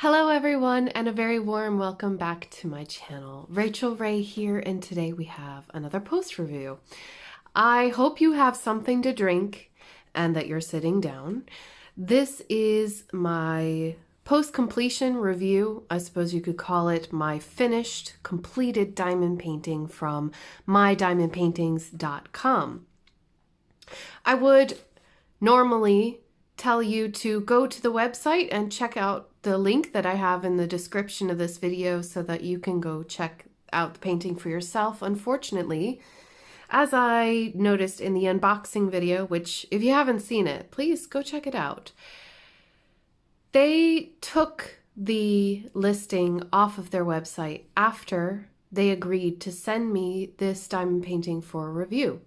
Hello everyone, and a very warm welcome back to my channel. Rachel Ray here, and today we have another post review. I hope you have something to drink and that you're sitting down. This is my post-completion review. I suppose you could call it my finished, completed diamond painting from mydiamondpaintings.com. I would normally tell you to go to the website and check out the link that I have in the description of this video so that you can go check out the painting for yourself. Unfortunately, as I noticed in the unboxing video, which if you haven't seen it, please go check it out, they took the listing off of their website after they agreed to send me this diamond painting for review.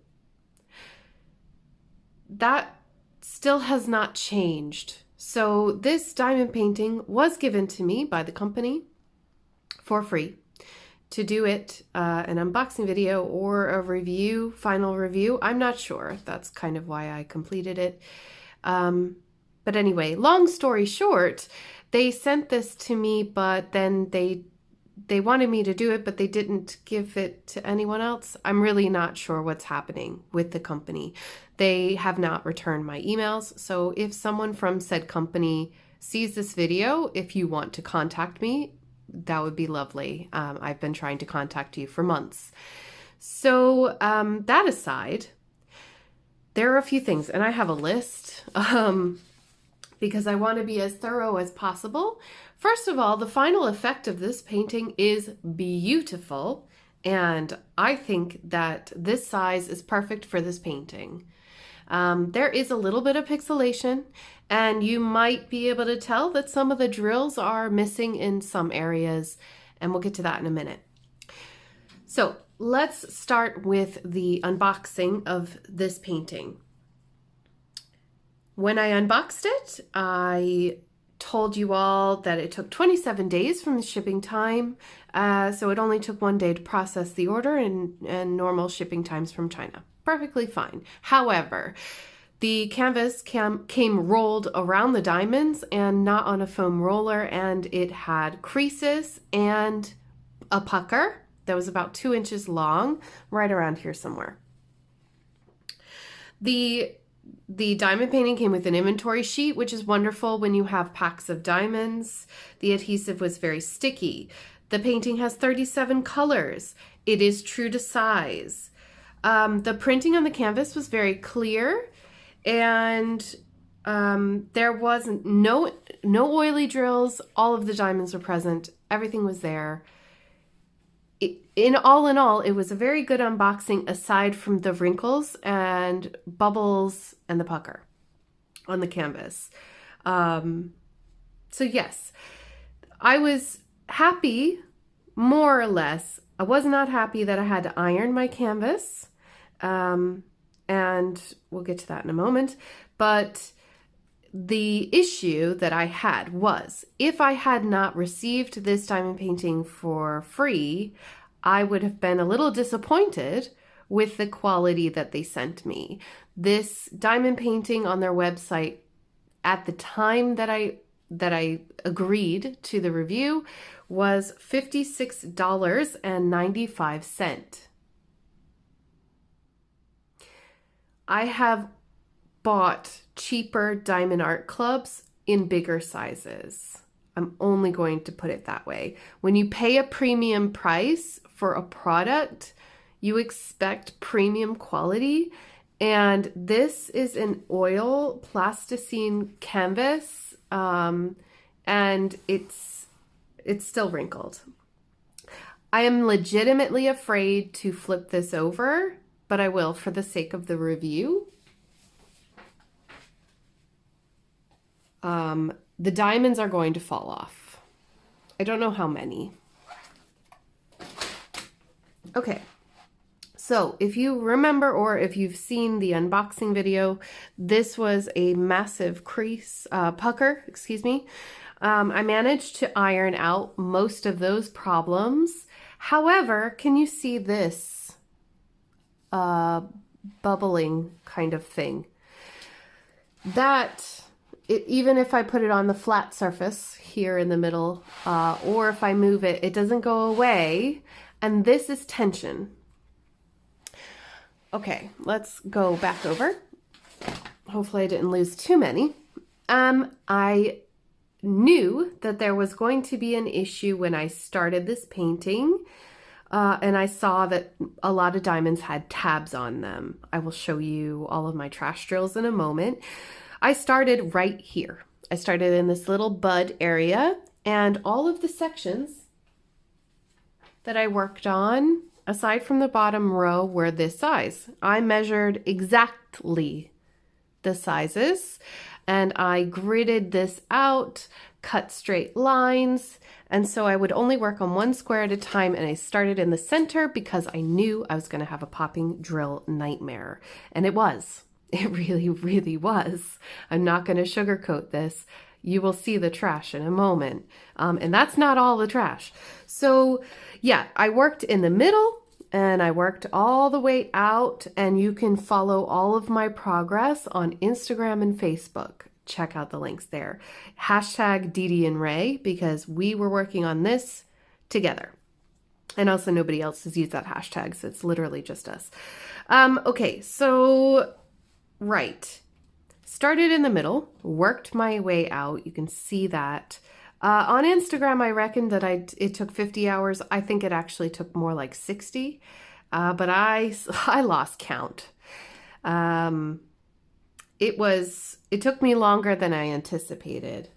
That still has not changed. So this diamond painting was given to me by the company for free to do it, an unboxing video or a review, final review. I'm not sure. That's kind of why I completed it. But anyway, long story short, they sent this to me, but then they wanted me to do it, but they didn't give it to anyone else. I'm really not sure what's happening with the company. They have not returned my emails. So if someone from said company sees this video, if you want to contact me, that would be lovely. I've been trying to contact you for months. So that aside, there are a few things, and I have a list because I want to be as thorough as possible. First of all, the final effect of this painting is beautiful, and I think that this size is perfect for this painting. There is a little bit of pixelation, and you might be able to tell that some of the drills are missing in some areas, and we'll get to that in a minute. So let's start with the unboxing of this painting. When I unboxed it, I told you all that it took 27 days from the shipping time, so it only took 1 day to process the order and normal shipping times from China. Perfectly fine. However, the canvas came rolled around the diamonds and not on a foam roller, and it had creases and a pucker that was about 2 inches long, right around here somewhere. The diamond painting came with an inventory sheet, which is wonderful when you have packs of diamonds. The adhesive was very sticky. The painting has 37 colors. It is true to size. The printing on the canvas was very clear, and there was no oily drills. All of the diamonds were present. Everything was there. In all, it was a very good unboxing aside from the wrinkles and bubbles and the pucker on the canvas. So yes, I was happy, more or less. I was not happy that I had to iron my canvas, and we'll get to that in a moment. But the issue that I had was, if I had not received this diamond painting for free, I would have been a little disappointed with the quality that they sent me. This diamond painting on their website at the time that I agreed to the review was $56.95. I have bought cheaper diamond art clubs in bigger sizes. I'm only going to put it that way. When you pay a premium price for a product, you expect premium quality, and this is an oil plasticine canvas, and it's still wrinkled. I am legitimately afraid to flip this over, but I will for the sake of the review. The diamonds are going to fall off. I don't know how many. Okay, so if you remember, or if you've seen the unboxing video, this was a massive pucker, excuse me. I managed to iron out most of those problems. However, can you see this bubbling kind of thing? That even if I put it on the flat surface here in the middle, or if I move it, it doesn't go away. And this is tension. Okay, let's go back over. Hopefully I didn't lose too many. I knew that there was going to be an issue when I started this painting, and I saw that a lot of diamonds had tabs on them. I will show you all of my trash drills in a moment. I started right here. I started in this little bud area, and all of the sections that I worked on, aside from the bottom row, were this size. I measured exactly the sizes, and I gridded this out, cut straight lines, and so I would only work on one square at a time, and I started in the center because I knew I was going to have a popping drill nightmare, and it was. It really, really was. I'm not going to sugarcoat this. You will see the trash in a moment, and that's not all the trash. So yeah, I worked in the middle, and I worked all the way out, and you can follow all of my progress on Instagram and Facebook. Check out the links there. Hashtag Dee and Ray, because we were working on this together. And also nobody else has used that hashtag, so it's literally just us. Okay, so, right. Started in the middle, worked my way out. You can see that. On Instagram, I reckoned that it took 50 hours. I think it actually took more like 60, but I lost count. It took me longer than I anticipated.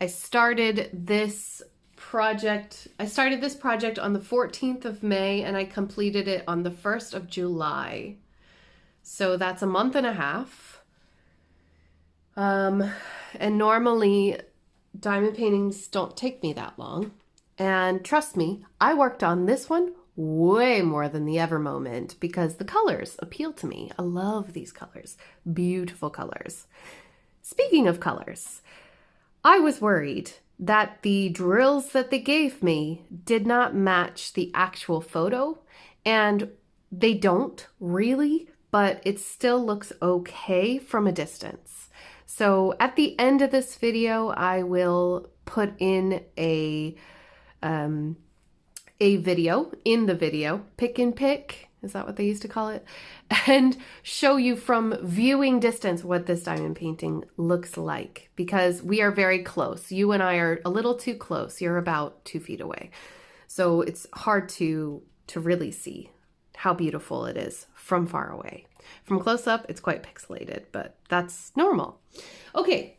I started this project on the 14th of May, and I completed it on the 1st of July. So that's a month and a half. And normally diamond paintings don't take me that long. And trust me, I worked on this one way more than the Ever Moment because the colors appeal to me. I love these colors. Beautiful colors. Speaking of colors, I was worried that the drills that they gave me did not match the actual photo, and they don't really, but it still looks okay from a distance. So at the end of this video, I will put in a video, pick and pick, is that what they used to call it? And show you from viewing distance what this diamond painting looks like, because we are very close. You and I are a little too close. You're about 2 feet away. So it's hard to really see how beautiful it is from far away. From close up, it's quite pixelated, but that's normal. Okay,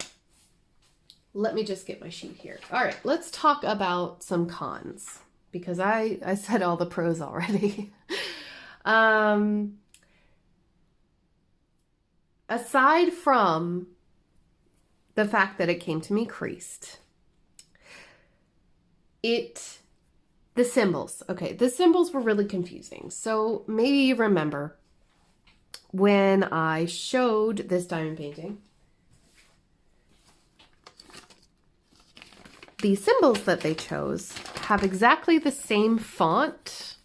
let me just get my sheet here. All right, let's talk about some cons, because I said all the pros already. Aside from the fact that it came to me creased, the symbols. Okay, the symbols were really confusing. So maybe you remember when I showed this diamond painting, the symbols that they chose have exactly the same font.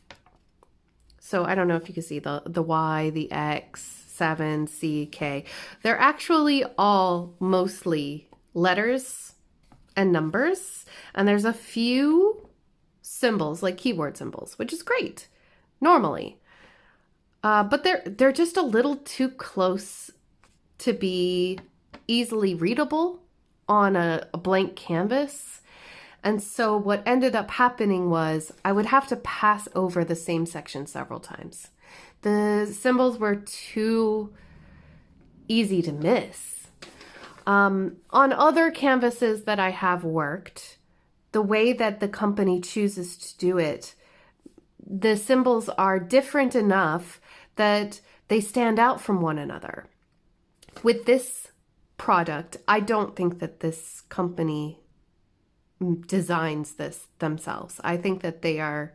So I don't know if you can see the Y, the X, 7, C, K. They're actually all mostly letters and numbers. And there's a few symbols, like keyboard symbols, which is great, normally. But they're just a little too close to be easily readable on a blank canvas. And so what ended up happening was I would have to pass over the same section several times. The symbols were too easy to miss. On other canvases that I have worked, the way that the company chooses to do it, the symbols are different enough that they stand out from one another. With this product, I don't think that this company designs this themselves. I think that they are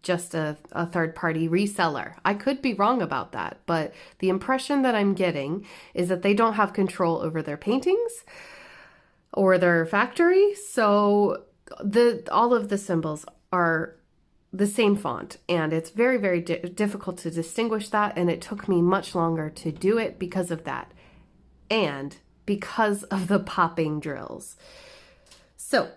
just a third-party reseller. I could be wrong about that, but the impression that I'm getting is that they don't have control over their paintings or their factory. So all of the symbols are the same font, and it's very, very difficult to distinguish that, and it took me much longer to do it because of that, and because of the popping drills. So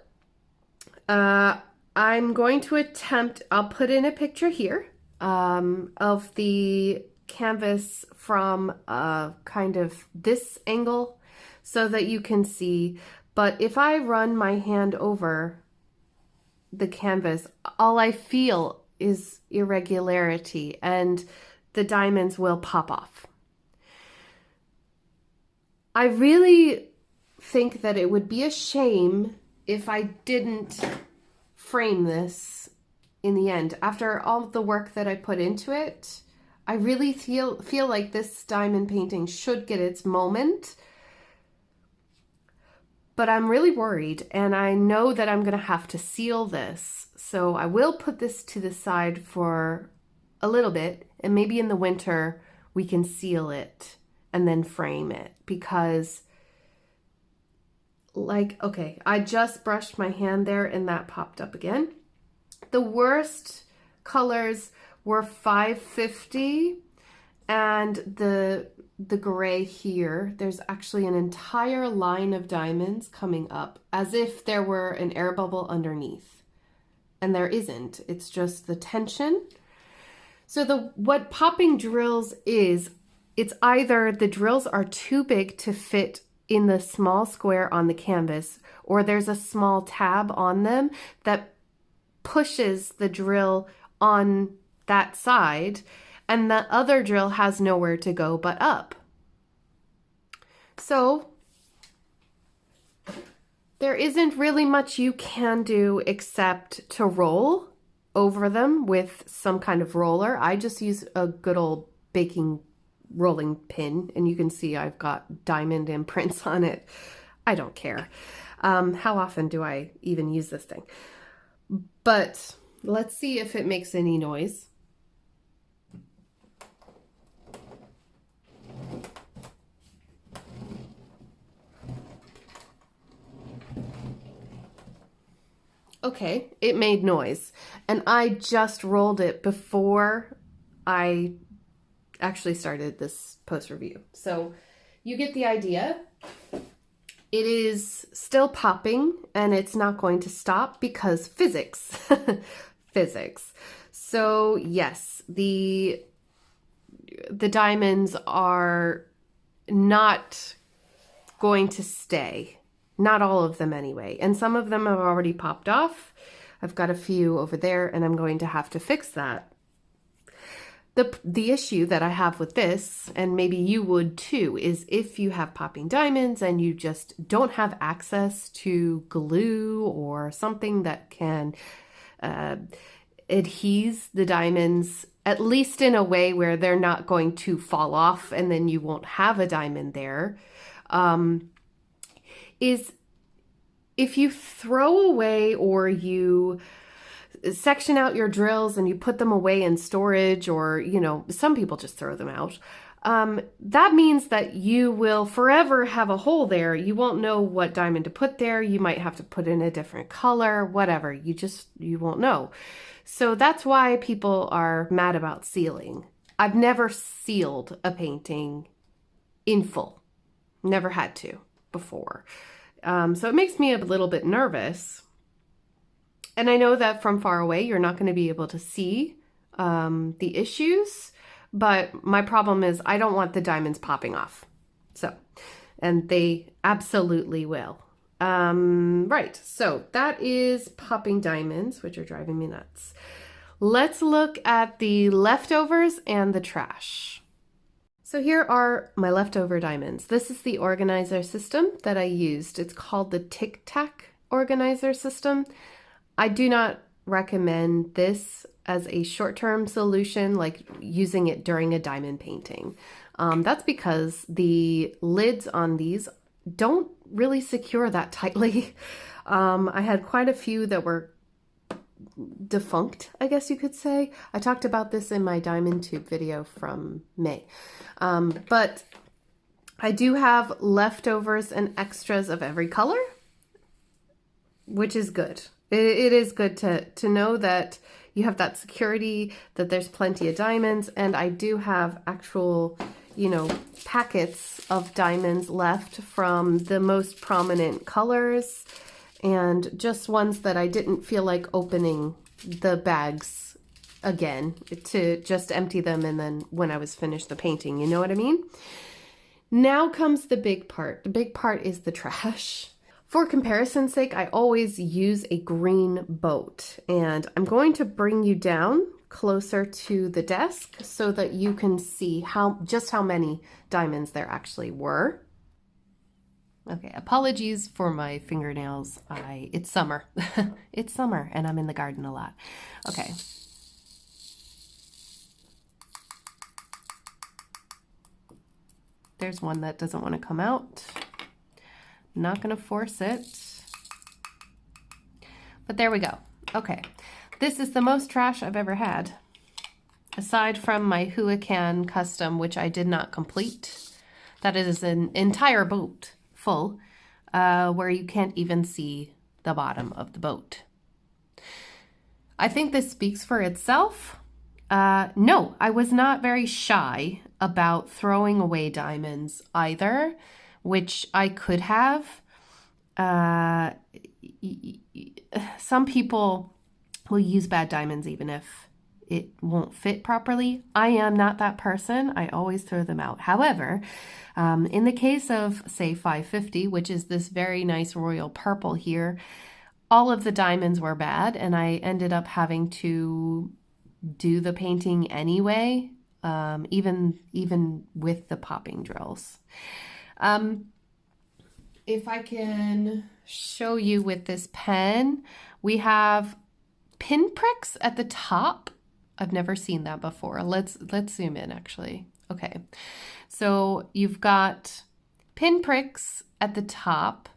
I'm going to attempt, I'll put in a picture here of the canvas from kind of this angle so that you can see. But if I run my hand over the canvas, all I feel is irregularity and the diamonds will pop off. I really think that it would be a shame if I didn't frame this in the end. After all the work that I put into it, I really feel like this diamond painting should get its moment. But I'm really worried, and I know that I'm gonna have to seal this. So I will put this to the side for a little bit, and maybe in the winter we can seal it and then frame it, because like, okay, I just brushed my hand there and that popped up again. The worst colors were 550 and the gray here. There's actually an entire line of diamonds coming up as if there were an air bubble underneath, and there isn't. It's just the tension. So what popping drills is, it's either the drills are too big to fit in the small square on the canvas, or there's a small tab on them that pushes the drill on that side, and the other drill has nowhere to go but up. So there isn't really much you can do except to roll over them with some kind of roller. I just use a good old baking rolling pin, and you can see I've got diamond imprints on it. I don't care. How often do I even use this thing? But let's see if it makes any noise. Okay, it made noise, and I just rolled it before I actually started this post review. So you get the idea. It is still popping, and it's not going to stop because physics. Physics. So yes, the diamonds are not going to stay. Not all of them anyway. And some of them have already popped off. I've got a few over there, and I'm going to have to fix that. The issue that I have with this, and maybe you would too, is if you have popping diamonds and you just don't have access to glue or something that can adhese the diamonds, at least in a way where they're not going to fall off and then you won't have a diamond there, is if you throw away or you section out your drills and you put them away in storage, or, you know, some people just throw them out, that means that you will forever have a hole there. You won't know what diamond to put there. You might have to put in a different color, whatever. You won't know. So that's why people are mad about sealing. I've never sealed a painting in full. Never had to before. So it makes me a little bit nervous. And I know that from far away, you're not going to be able to see the issues, but my problem is I don't want the diamonds popping off. So, and they absolutely will. Right, so that is popping diamonds, which are driving me nuts. Let's look at the leftovers and the trash. So here are my leftover diamonds. This is the organizer system that I used. It's called the Tic Tac organizer system. I do not recommend this as a short-term solution, like using it during a diamond painting. That's because the lids on these don't really secure that tightly. I had quite a few that were defunct, I guess you could say. I talked about this in my diamond tube video from May. But I do have leftovers and extras of every color, which is good. It is good to know that you have that security, that there's plenty of diamonds, and I do have actual, you know, packets of diamonds left from the most prominent colors and just ones that I didn't feel like opening the bags again to just empty them and then when I was finished the painting, you know what I mean? Now comes the big part. The big part is the trash. For comparison's sake, I always use a green boat, and I'm going to bring you down closer to the desk so that you can see just how many diamonds there actually were. Okay, apologies for my fingernails. It's summer. It's summer and I'm in the garden a lot. Okay. There's one that doesn't want to come out. Not going to force it. But there we go. Okay. This is the most trash I've ever had. Aside from my Huracan custom, which I did not complete. That is an entire boat full, where you can't even see the bottom of the boat. I think this speaks for itself. No, I was not very shy about throwing away diamonds either, which I could have. Some people will use bad diamonds even if it won't fit properly. I am not that person. I always throw them out. However, in the case of, say, 550, which is this very nice royal purple here, all of the diamonds were bad, and I ended up having to do the painting anyway, even with the popping drills. If I can show you with this pen, we have pinpricks at the top. I've never seen that before. Let's zoom in actually. Okay. So you've got pinpricks at the top.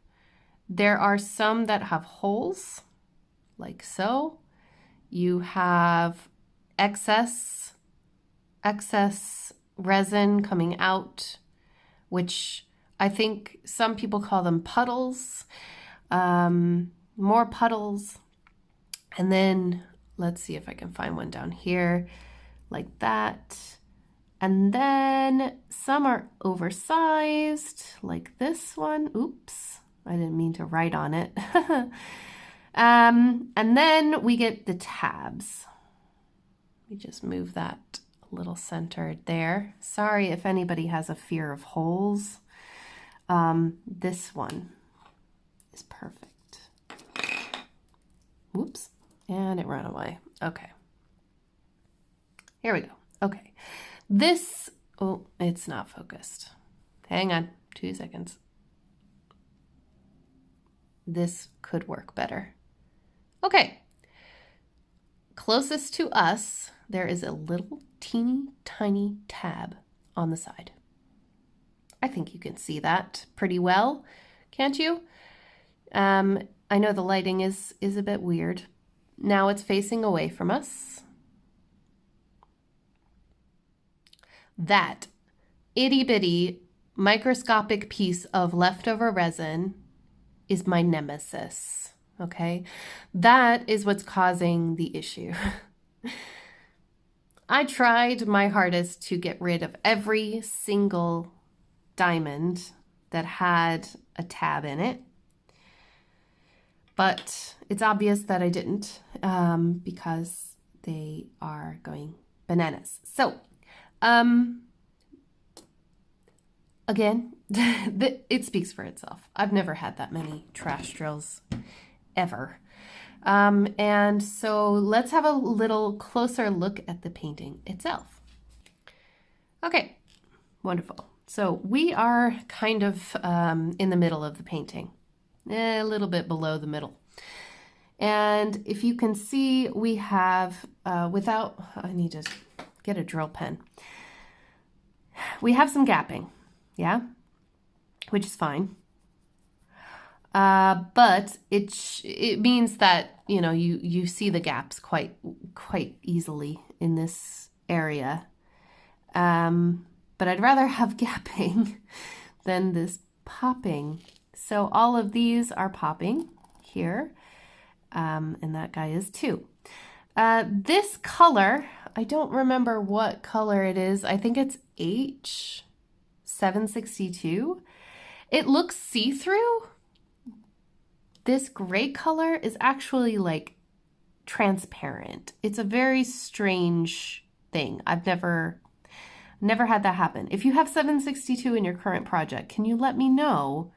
There are some that have holes, like so. You have excess resin coming out, which I think some people call them puddles, more puddles. And then let's see if I can find one down here like that. And then some are oversized like this one. Oops, I didn't mean to write on it. And then we get the tabs. Let me just move that a little centered there. Sorry if anybody has a fear of holes. This one is perfect. Whoops, and it ran away. Okay. Here we go. Okay. This, oh, it's not focused. Hang on, 2 seconds. This could work better. Okay. Closest to us, there is a little teeny tiny tab on the side. I think you can see that pretty well, can't you? I know the lighting is a bit weird. Now it's facing away from us. That itty bitty microscopic piece of leftover resin is my nemesis, okay? That is what's causing the issue. I tried my hardest to get rid of every single diamond that had a tab in it, but it's obvious that I didn't because they are going bananas. So again, it speaks for itself. I've never had that many trash drills ever. And so let's have a little closer look at the painting itself. Okay, wonderful. So we are kind of in the middle of the painting, a little bit below the middle. And if you can see, we have, I need to get a drill pen. We have some gapping, yeah, which is fine. But it means that, you know, you see the gaps quite easily in this area. But I'd rather have gapping than this popping. So all of these are popping here. and that guy is 2. This color, I don't remember what color it is. I think it's H762. It looks see-through. This gray color is actually like transparent. It's a very strange thing. I've never had that happen. If you have 762 in your current project, can you let me know?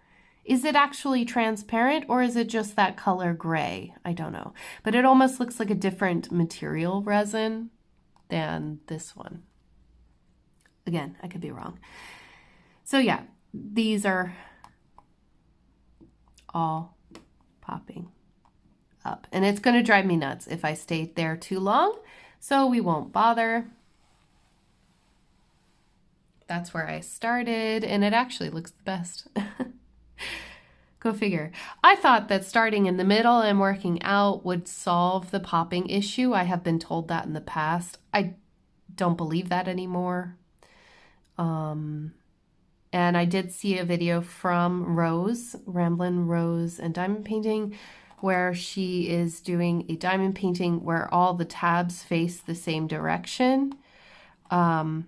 Is it actually transparent or is it just that color gray? I don't know. But it almost looks like a different material resin than this one. Again, I could be wrong. So yeah, these are all popping up. And it's going to drive me nuts if I stay there too long. So we won't bother. That's where I started, and it actually looks the best. Go figure. I thought that starting in the middle and working out would solve the popping issue. I have been told that in the past. I don't believe that anymore. And I did see a video from Rose, Ramblin' Rose and Diamond Painting, where she is doing a diamond painting where all the tabs face the same direction. I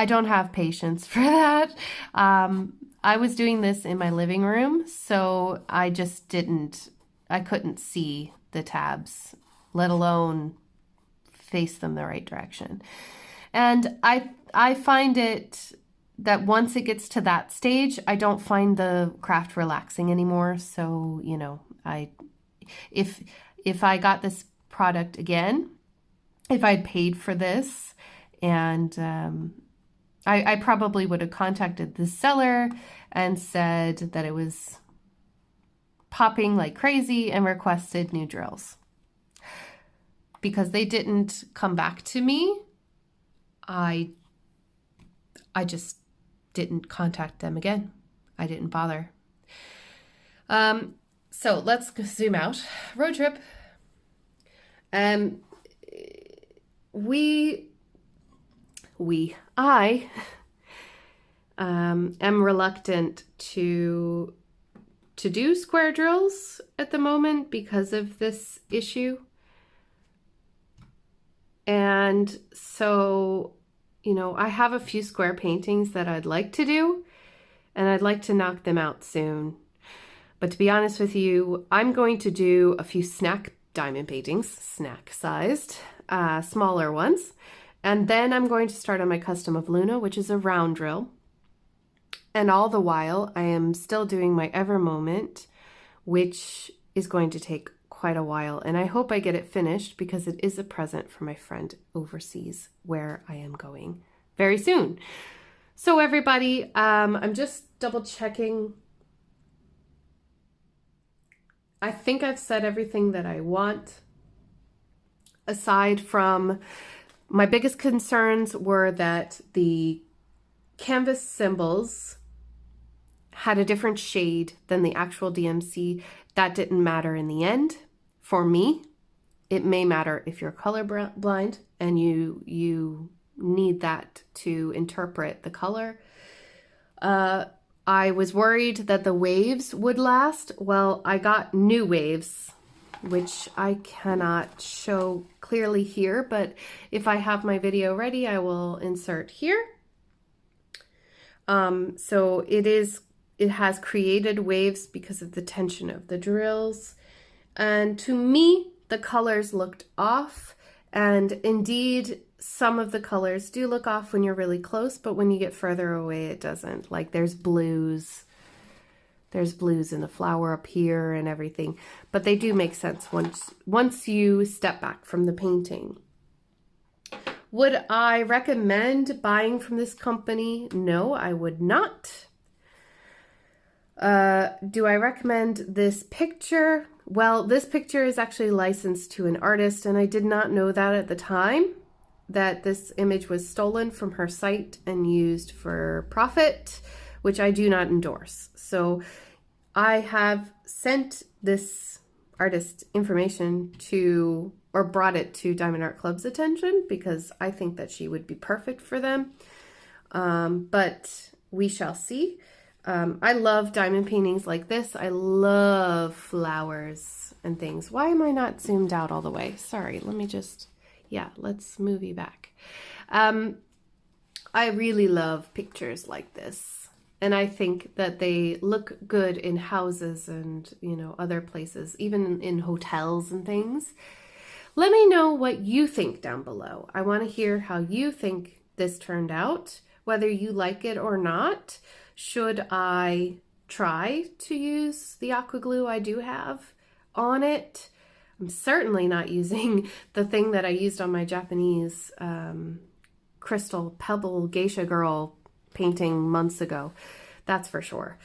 don't have patience for that. I was doing this in my living room, so I couldn't see the tabs, let alone face them the right direction. And I find it that once it gets to that stage, I don't find the craft relaxing anymore. So, you know, if I got this product again, if I'd paid for this, and I probably would have contacted the seller and said that it was popping like crazy and requested new drills. Because they didn't come back to me, I just didn't contact them again. I didn't bother. So let's zoom out. Road trip. I am reluctant to do square drills at the moment because of this issue. And so, you know, I have a few square paintings that I'd like to do, and I'd like to knock them out soon. But to be honest with you, I'm going to do a few snack diamond paintings, snack-sized, smaller ones. And then I'm going to start on my custom of Luna, which is a round drill. And all the while, I am still doing my Ever Moment, which is going to take quite a while. And I hope I get it finished because it is a present for my friend overseas where I am going very soon. So everybody, I'm just double checking. I think I've said everything that I want. Aside from my biggest concerns were that the canvas symbols had a different shade than the actual DMC. That didn't matter in the end. For me, it may matter if you're colorblind and you need that to interpret the color. I was worried that the waves would last. Well, I got new waves, which I cannot show clearly here, but if I have my video ready, I will insert here. So it has created waves because of the tension of the drills. And to me, the colors looked off, and indeed, some of the colors do look off when you're really close, but when you get further away, it doesn't. Like there's blues in the flower up here and everything, but they do make sense once you step back from the painting. Would I recommend buying from this company? No, I would not. Do I recommend this picture? Well, this picture is actually licensed to an artist, and I did not know that at the time, that this image was stolen from her site and used for profit, which I do not endorse. So I have sent this artist information to, or brought it to Diamond Art Club's attention because I think that she would be perfect for them. But we shall see. I love diamond paintings like this. I love flowers and things. Why am I not zoomed out all the way? Sorry, let me just, yeah, let's move you back. I really love pictures like this. And I think that they look good in houses and, you know, other places, even in hotels and things. Let me know what you think down below. I want to hear how you think this turned out, whether you like it or not. Should I try to use the aqua glue I do have on it? I'm certainly not using the thing that I used on my Japanese crystal pebble geisha girl painting months ago. That's for sure.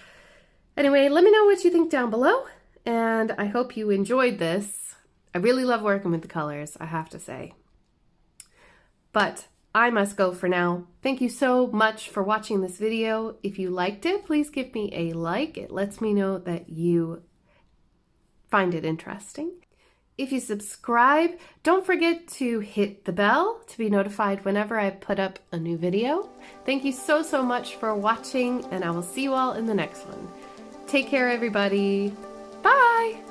Anyway, let me know what you think down below, and I hope you enjoyed this. I really love working with the colors, I have to say. But I must go for now. Thank you so much for watching this video. If you liked it, please give me a like. It lets me know that you find it interesting. If you subscribe, don't forget to hit the bell to be notified whenever I put up a new video. Thank you so, so much for watching, and I will see you all in the next one. Take care, everybody. Bye!